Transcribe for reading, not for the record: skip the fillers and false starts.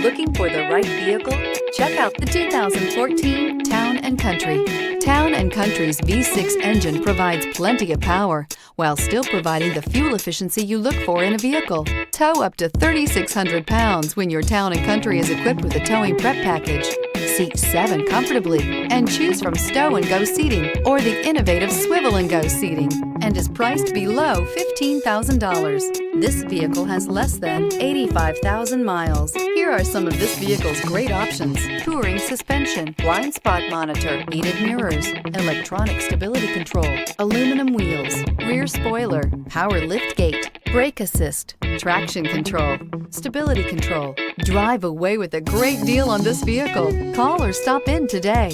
Looking for the right vehicle? Check out the 2014 Town & Country. Town & Country's V6 engine provides plenty of power while still providing the fuel efficiency you look for in a vehicle. Tow up to 3,600 pounds when your Town & Country is equipped with a towing prep package. Seat 7 comfortably and choose from stow and go seating or the innovative swivel and go seating, and is priced below $15,000. This vehicle has less than 85,000 miles. Here are some of this vehicle's great options: touring suspension, blind spot monitor, heated mirrors, electronic stability control, aluminum wheels, rear spoiler, power lift gate, brake assist, traction control, stability control. Drive away with a great deal on this vehicle. Call or stop in today.